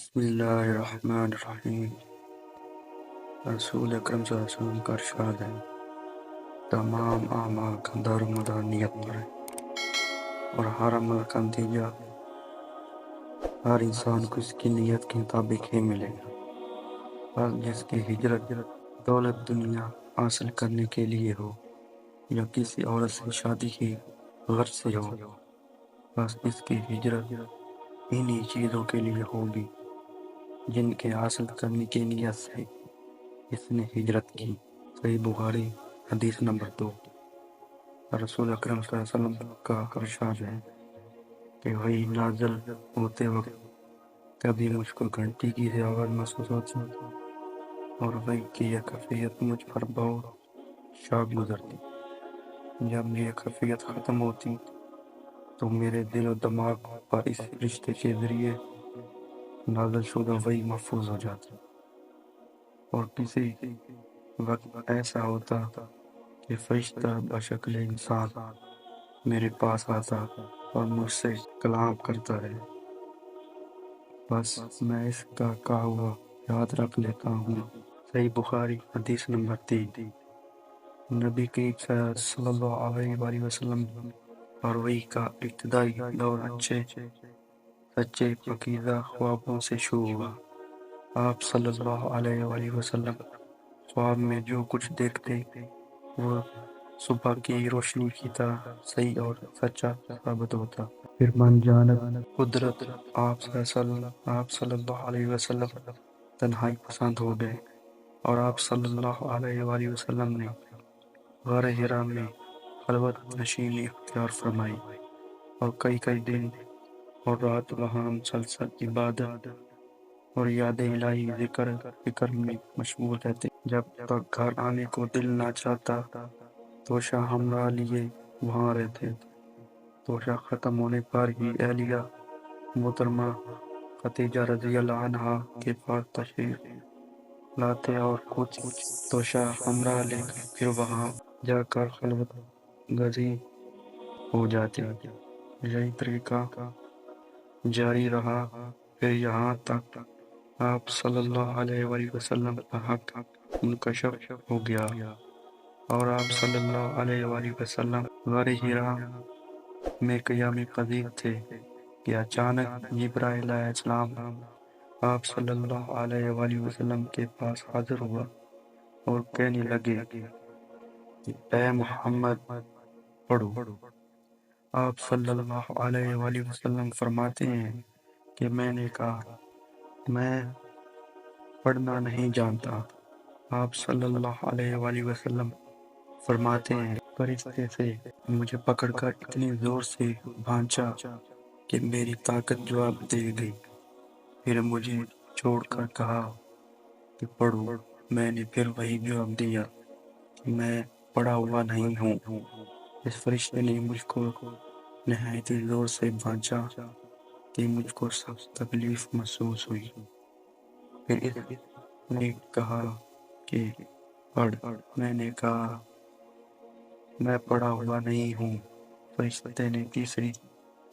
بسم اللہ الرحمن الرحیم۔ رسول اکرم صلی اللہ علیہ وسلم کا ارشاد ہے، تمام اعمال کا دار و مدار نیت پر ہے، اور ہر عمل کا نتیجہ ہر انسان کو اس کی نیت کے مطابق ہی ملے گا۔ بس جس کی ہجرت دولت دنیا حاصل کرنے کے لیے ہو یا کسی عورت سے شادی کی غرض سے ہو، بس اس کی ہجرت انہی چیزوں کے لیے ہوگی جن کے حاصل کرنے کی نیت سے اس نے ہجرت کی۔ صحیح بخاری حدیث نمبر 2۔ رسول اکرم صلی اللہ علیہ وسلم کا ارشاد ہے کہ وہی نازل ہوتے وقت کبھی مجھ کو گھنٹی کی سی آواز محسوس ہوتی اور وہی کی یہ کیفیت مجھ پر بہت شاک گزرتی۔ جب یہ کیفیت ختم ہوتی تو میرے دل و دماغ پر اس رشتے کے ذریعے نازل شدہ وہی محفوظ ہو جاتی، اور کسی وقت ایسا ہوتا کہ فرشتہ بشکل انسان میرے پاس آتا اور مجھ سے کلام کرتا ہے، بس میں اس کا کہا ہوا یاد رکھ لیتا ہوں۔ صحیح بخاری حدیث نمبر 3۔ نبی کریم صلی اللہ علیہ وآلہ وسلم اور وحی کا ابتدائی دور اچھے سچے پاکیزہ خوابوں سے شروع ہوا۔ آپ صلی اللہ علیہ وآلہ وسلم خواب میں جو کچھ دیکھتے وہ صبح کی روشنی کی طرح صحیح اور سچا ثابت ہوتا۔ پھر من جانب قدرت آپ صلی اللہ علیہ وسلم تنہائی پسند ہو گئے، اور آپ صلی اللہ علیہ وآلہ وسلم نے غار حرا میں خلوت نشینی اختیار فرمائی، اور کئی دن اور رات وہاں مسلسل عبادت اور یاد الہی فکر میں مشغول رہتے۔ جب تک گھر آنے کو دل نہ چاہتا توشہ ہمراہ لیے وہاں رہتے۔ توشہ ختم ہونے پر ہی اہلیہ محترمہ خدیجہ رضی اللہ عنہا کے پاس تشریف لاتے اور کچھ توشہ ہمراہ لے کر پھر وہاں جا کر خلوت گزین ہو جاتے۔ یہی طریقہ جاری رہا، پھر یہاں تک آپ صلی اللہ علیہ وآلہ وسلم کا حق منکشف ہو گیا، اور آپ صلی اللہ علیہ وآلہ وسلم غار حرا میں قیام پذیر تھے کہ اچانک جبرائیل علیہ السلام آپ صلی اللہ علیہ وآلہ وسلم کے پاس حاضر ہوا اور کہنے لگے کہ اے محمد پڑھو۔ آپ صلی اللہ علیہ وآلہ وسلم فرماتے ہیں کہ میں نے کہا میں پڑھنا نہیں جانتا۔ آپ صلی اللہ علیہ وآلہ وسلم فرماتے ہیں فرشتے سے مجھے پکڑ کر اتنی زور سے بھانچا کہ میری طاقت جواب دے گئی، پھر مجھے چھوڑ کر کہا کہ پڑھو۔ میں نے پھر وہی جواب دیا کہ میں پڑھا ہوا نہیں ہوں۔ اس فرشتے نے مجھ کو نہایت زور سے بھانچا کہ مجھ کو سخت تکلیف محسوس ہوئی۔ پھر اس نے کہا کہ پڑھ۔ میں نے کہا میں پڑھا ہوا نہیں ہوں۔ فرشتے نے تیسری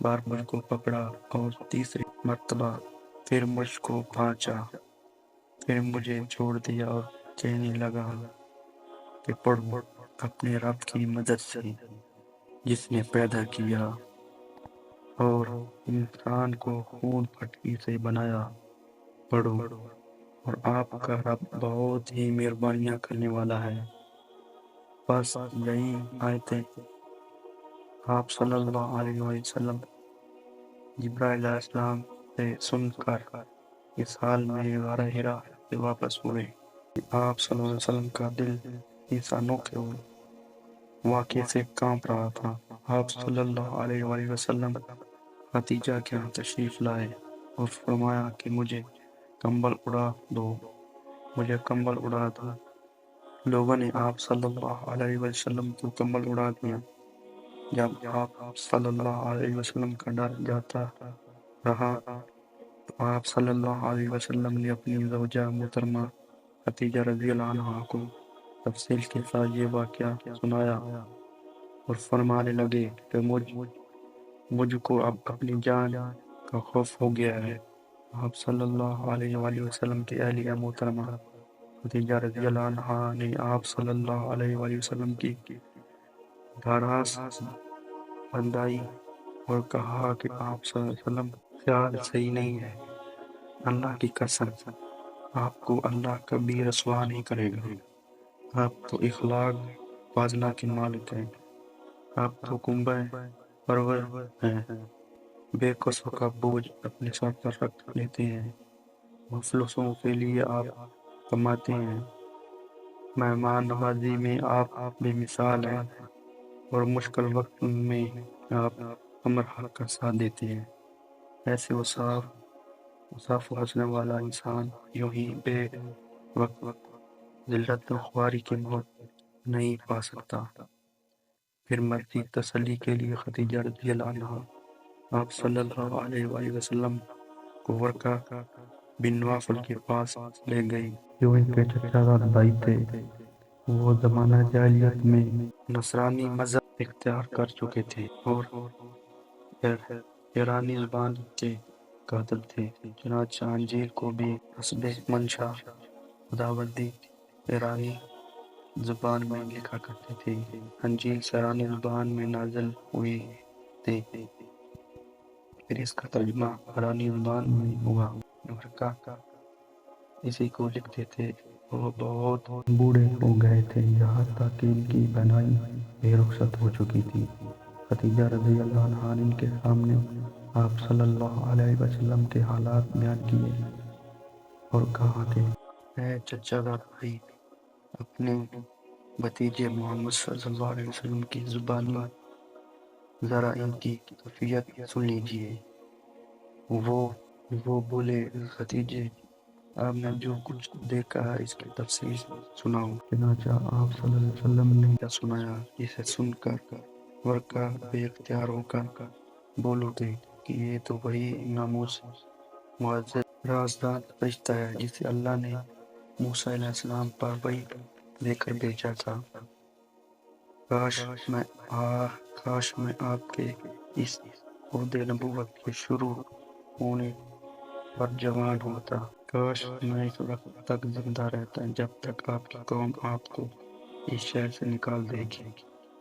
بار مجھ کو پکڑا اور تیسری مرتبہ پھر مجھ کو بھانچا، پھر مجھے چھوڑ دیا اور کہنے لگا کہ پڑھو اپنے رب کی مدد سے جس نے پیدا کیا اور انسان کو خون پھٹکی سے بنایا، پڑھو، اور آپ کا رب بہت ہی مہربانیاں کرنے والا ہے۔ بس یہی آیتیں آپ صلی اللہ علیہ وسلم جبرائیل علیہ السلام سے سن کر اس حال میں غار حرا سے واپس ہوئے۔ آپ صلی اللہ علیہ وسلم کا دل اس انوکھے واقعے سے کانپ رہا تھا۔ آپ صلی اللہ علیہ وآلہ وسلم خدیجہ کے یہاں تشریف لائے اور فرمایا کہ مجھے کمبل اڑا دو، مجھے کمبل اڑا دو۔ لوگوں نے آپ صلی اللہ علیہ وسلم کو کمبل اڑا دیا۔ جب آپ صلی اللہ علیہ وسلم کا ڈر جاتا رہا تو آپ صلی اللہ علیہ وسلم نے اپنی زوجہ محترمہ خدیجہ رضی اللہ عنہا کو تفصیل کے ساتھ یہ واقعہ سنایا اور فرمانے لگے کہ مجھ کو اب اپنی جان کا خوف ہو گیا ہے، آپ صلی اللہ علیہ وآلہ وسلم کی اہلیہ محترمہ خدیجہ رضی اللہ عنہا نے آپ صلی اللہ علیہ وآلہ وسلم کی دھاراس بندائی اور کہا کہ آپ صلی اللہ علیہ وسلم خیال صحیح نہیں ہے، اللہ کی قسم آپ کو اللہ کبھی رسوا نہیں کرے گا، آپ تو اخلاق فاضلہ کے مالک ہیں، آپ تو کنبہ پرور ہیں، بے قصوں کا بوجھ اپنے سر پر رکھ لیتے ہیں، مفلسوں کے لیے آپ کماتے ہیں، مہمان نوازی میں آپ بے مثال ہیں، اور مشکل وقت میں آپ ہمر حق کا ساتھ دیتے ہیں۔ ایسے وصاف و حسن والا انسان یوں ہی بے وقت ذلت و خواری کی موت نہیں پا سکتا۔ پھر مزید تسلی کے لیے خدیجہ رضی اللہ عنہا آپ صلی اللہ علیہ وآلہ وسلم کو ورقہ بن نوفل کے پاس لے گئی، جو ان کے چچا زاد بھائی تھے۔ وہ زمانہ جاہلیت میں نصرانی مذہب اختیار کر چکے تھے اور ایرانی زبان کے قاتل تھے، چنانچہ انجیل کو بھی حسب منشا خداوندی ایرانی زبان میں لکھا کرتے تھے۔ انجیل ایرانی زبان میں نازل ہوئی تھی، پھر اس کا ترجمہ ایرانی زبان میں ہوا۔ ورقہ اسی کو لکھتے تھے۔ وہ بہت بوڑھے ہو گئے تھے، یہاں تک کہ ان کی بہنائی بھی رخصت ہو چکی تھی۔ خدیجہ رضی اللہ عنہا نے ان کے سامنے آپ صلی اللہ علیہ وسلم کے حالات بیان کیے اور کہا کہ اے چچا زاد بھائی، اپنے بھتیجے محمد صلی اللہ علیہ وسلم کی زبانی ذرا ان کی کیفیت سن لیجئے۔ وہ بولے، بھتیجے، آپ نے جو کچھ دیکھا ہے اس کی تفصیل سناؤ۔ چنانچہ آپ صلی اللہ علیہ وسلم نے کیا سنایا، جسے سن کر ورقہ بے اختیار ہو کر بول اٹھے کہ یہ تو وہی ناموس معزز رازدار فرشتہ ہے جسے اللہ نے موسیٰ علیہ السلام پر وحی دے کر بھیجا تھا۔ کاش میں آپ کے اس عہد نبوت کے شروع ہونے پر جوان ہوتا، کاش میں اس وقت تک زندہ رہتا جب تک آپ کی قوم آپ کو اس شہر سے نکال دے گی۔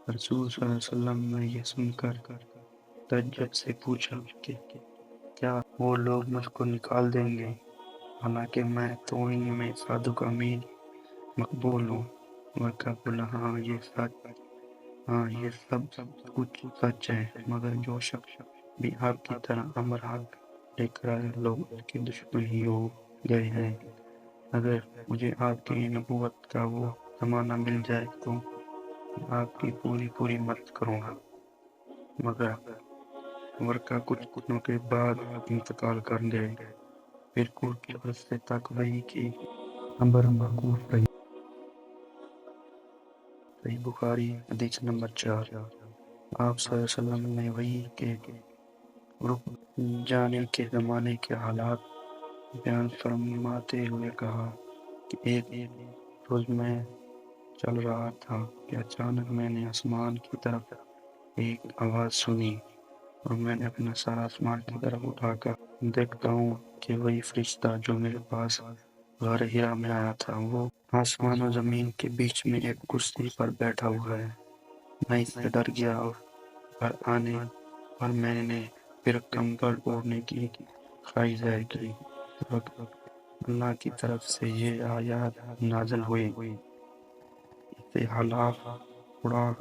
رسول صلی اللہ علیہ وسلم نے یہ سن کر تعجب سے پوچھا کہ کیا وہ لوگ مجھ کو نکال دیں گے، حالانکہ میں تو ان میں صادق امین مقبول ہوں۔ ورقہ بولا، ہاں یہ سب کچھ سچ ہے، مگر جو شخص بھی آپ کی طرح امر حق لے کر آئے لوگ اس کے دشمن ہی ہو گئے ہیں۔ اگر مجھے آپ کی نبوت کا وہ زمانہ مل جائے تو میں آپ کی پوری مدد کروں گا۔ مگر ورقہ کچھ دنوں کے بعد انتقال کر گئے، پھر کچھ عرصے تک وحی کی خبر موقوف رہی۔ صحیح بخاری حدیث نمبر 4۔ آپ صلی اللہ علیہ وسلم نے وحی کے رک جانے کے زمانے کے حالات بیان فرماتے ہوئے کہا کہ ایک روز میں چل رہا تھا کہ اچانک میں نے آسمان کی طرف ایک آواز سنی، اور میں نے اپنا سر آسمان کی طرف اٹھا کر دیکھتا ہوں کہ وہی فرشتہ جو میرے پاس غار حرا میں آیا تھا وہ آسمان و زمین کے بیچ میں ایک کرسی پر بیٹھا ہوا ہے۔ میں اس سے ڈر گیا اور گھر آنے پر میں نے پھر کمبل اوڑھنے کی خواہش ظاہر کی۔ اس وقت اللہ کی طرف سے یہ آیات نازل ہوئی، اسے حلاف اڑا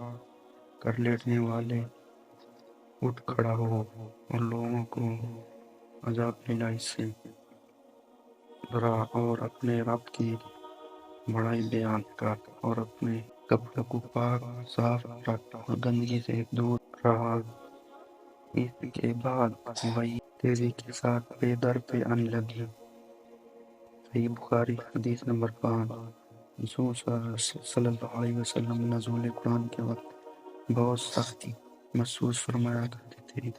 کر لیٹنے والے اٹھ کھڑا ہو اور لوگوں کو عذاب الہی سے ڈرا، اور اپنے رب کی بڑائی بیان کر، اور اپنے کپڑے کو پاک صاف رکھ اور گندگی سے دور رہا۔ اس کے بعد وہی تیزی کے ساتھ پے در پہ آنے لگی۔ صحیح بخاری حدیث نمبر 5۔ رسول صلی اللہ علیہ وسلم نزول قرآن کے وقت بہت سختی محسوس فرمایا کرتے تھے،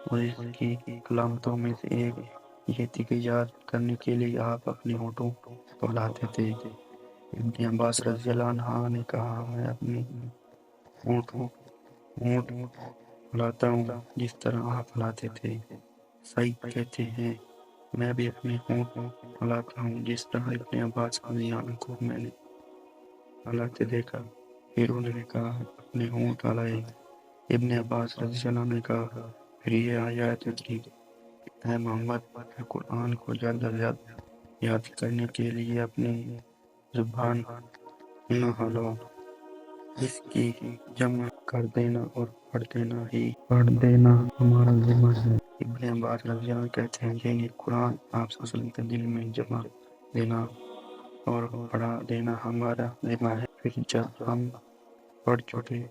اور اس کی علامتوں میں سے ایک یہ تھی کہ یاد کرنے کے لیے آپ اپنے ہونٹوں کو ہلاتے تھے۔ ابن عباس رضی اللہ عنہ نے کہا، میں اپنے ہونٹ ہلاتا ہوں جس طرح آپ ہلاتے تھے۔ سعید کہتے ہیں میں بھی اپنے ہونٹ ہلاتا ہوں جس طرح ابن عباس رضی اللہ عنہ کو میں نے ہلاتے دیکھا۔ پھر انہوں نے کہا اپنے ہونٹ ہلائے۔ ابن عباس رضی اللہ عنہ نے کہا پھر یہ آیات اتری، اے محمد اے قرآن کو جلد از جلد یاد کرنے کے لیے اپنی زبان نہ ہلاؤ، اس کی جمع کر دینا اور پڑھ دینا ہمارا ذمہ ہے۔ ابن عباس رضی اللہ عنہ کہتے ہیں یعنی قرآن آپ صلی اللہ علیہ وسلم کے دل میں جمع دینا اور پڑھا دینا ہمارا ذمہ ہے۔ پھر جب ہم پڑھ چکے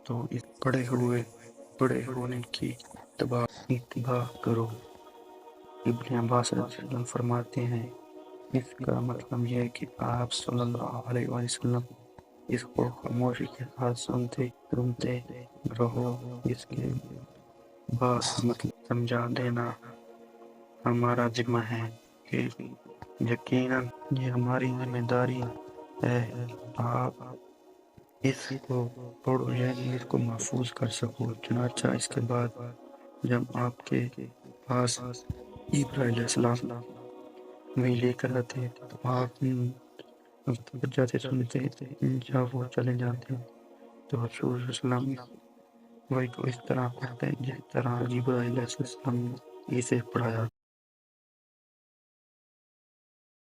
تو اس پڑھے ہونے کی اتباع کرو۔ ابن عباس رضی اللہ عنہ فرماتے ہیں اس کا مطلب یہ ہے کہ آپ صلی اللہ علیہ وسلم اس کو خاموشی کے ساتھ سنتے رہو، اس کے بعد مطلب سمجھا دینا ہمارا ذمہ ہے کہ یقیناً یہ ہماری ذمہ داری ہے کہ آپ اس کو پڑھو یعنی اس کو محفوظ کر سکو۔ چنانچہ اس کے بعد جب آپ کے پاس ابراہیم علیہ السلام وہی لے کر آتے تو آپ توجہ سے سنتے، جب وہ چلے جاتے تو رسول صلی اللہ علیہ وسلم وہی کو اس طرح پڑھتے جس طرح جبرائیل علیہ السلام نے اسے پڑھایا۔